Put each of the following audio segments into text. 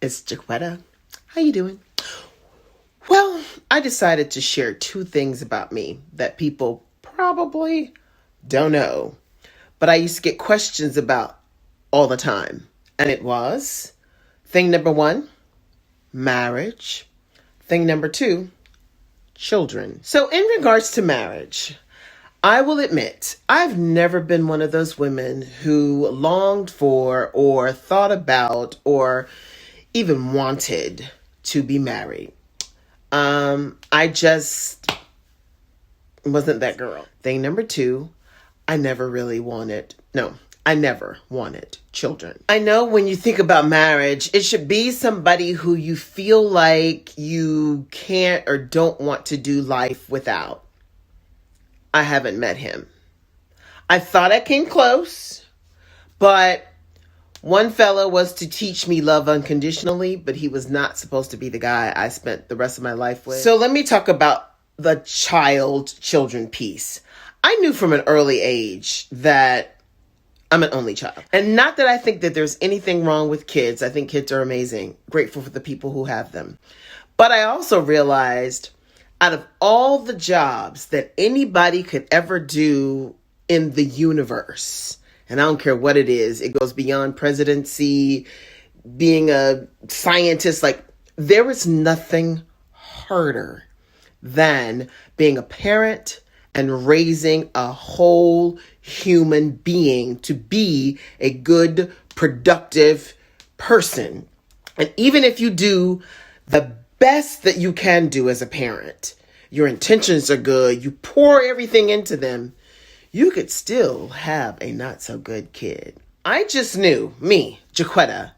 It's Jaquetta. How you doing? Well, I decided to share two things about me that people probably don't know, but I used to get questions about all the time. And it was thing number one, marriage. Thing number two, children. So in regards to marriage, I will admit, I've never been one of those women who longed for or thought about or even wanted to be married. I just wasn't that girl. Thing number two, I never wanted children. I know when you think about marriage, it should be somebody who you feel like you can't or don't want to do life without. I haven't met him. I thought I came close, but one fella was to teach me love unconditionally, but he was not supposed to be the guy I spent the rest of my life with. So let me talk about the children piece. I knew from an early age that I'm an only child. And not that I think that there's anything wrong with kids. I think kids are amazing. Grateful for the people who have them. But I also realized out of all the jobs that anybody could ever do in the universe, and I don't care what it is, it goes beyond presidency, being a scientist, like there is nothing harder than being a parent and raising a whole human being to be a good, productive person. And even if you do the best that you can do as a parent, your intentions are good, you pour everything into them, you could still have a not so good kid. I just knew, me, Jaquetta,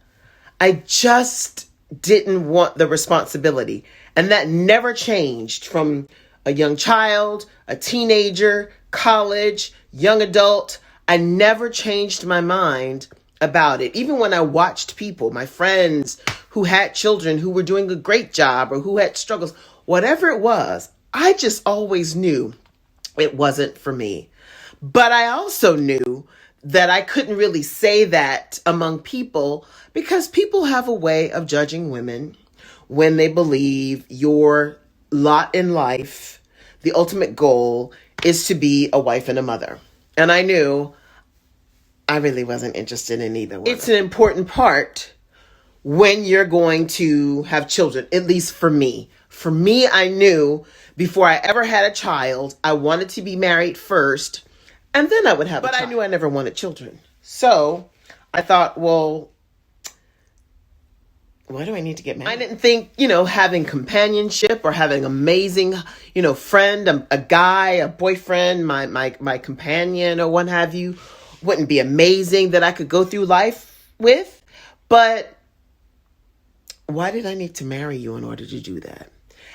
I just didn't want the responsibility. And that never changed from a young child, a teenager, college, young adult. I never changed my mind about it. Even when I watched people, my friends who had children who were doing a great job or who had struggles, whatever it was, I just always knew it wasn't for me. But I also knew that I couldn't really say that among people because people have a way of judging women when they believe your lot in life, the ultimate goal, is to be a wife and a mother. And I knew I really wasn't interested in either one. It's an important part when you're going to have children, at least for me. For me, I knew before I ever had a child, I wanted to be married first, and then I would have a child. But I knew I never wanted children. So I thought, well, why do I need to get married? I didn't think, having companionship or having an amazing, friend, a guy, a boyfriend, my companion or what have you, wouldn't be amazing that I could go through life with. But why did I need to marry you in order to do that?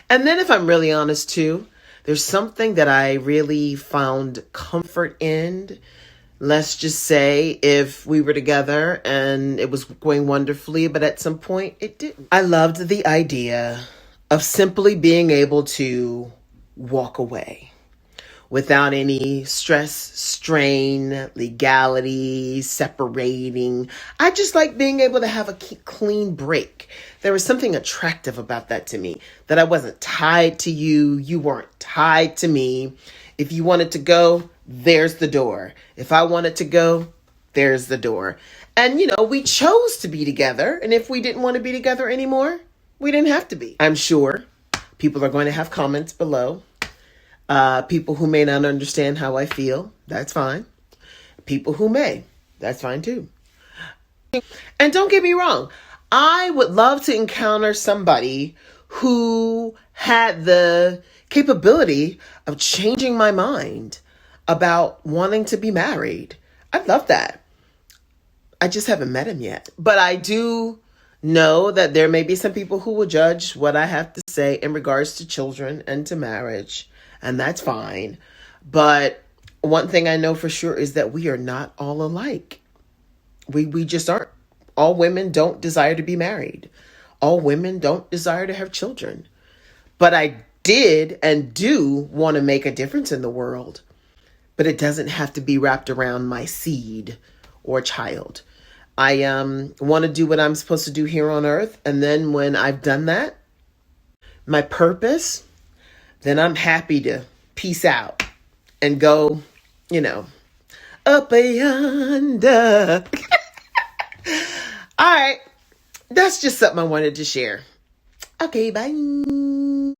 And then if I'm really honest too, there's something that I really found comfort in. Let's just say if we were together and it was going wonderfully, but at some point it didn't. I loved the idea of simply being able to walk away without any stress, strain, legality, separating. I just like being able to have a clean break. There was something attractive about that to me, that I wasn't tied to you. You weren't tied to me. If you wanted to go, there's the door. If I wanted to go, there's the door. And, we chose to be together. And if we didn't want to be together anymore, we didn't have to be. I'm sure people are going to have comments below. People who may not understand how I feel, that's fine. People who may, that's fine too. And don't get me wrong, I would love to encounter somebody who had the capability of changing my mind about wanting to be married. I'd love that. I just haven't met him yet. But I do know that there may be some people who will judge what I have to say in regards to children and to marriage. And that's fine. But one thing I know for sure is that we are not all alike. We just aren't. All women don't desire to be married. All women don't desire to have children. But I did and do want to make a difference in the world. But it doesn't have to be wrapped around my seed or child. I want to do what I'm supposed to do here on earth. And then when I've done that, my purpose, then I'm happy to peace out and go, up yonder. All right. That's just something I wanted to share. Okay, bye.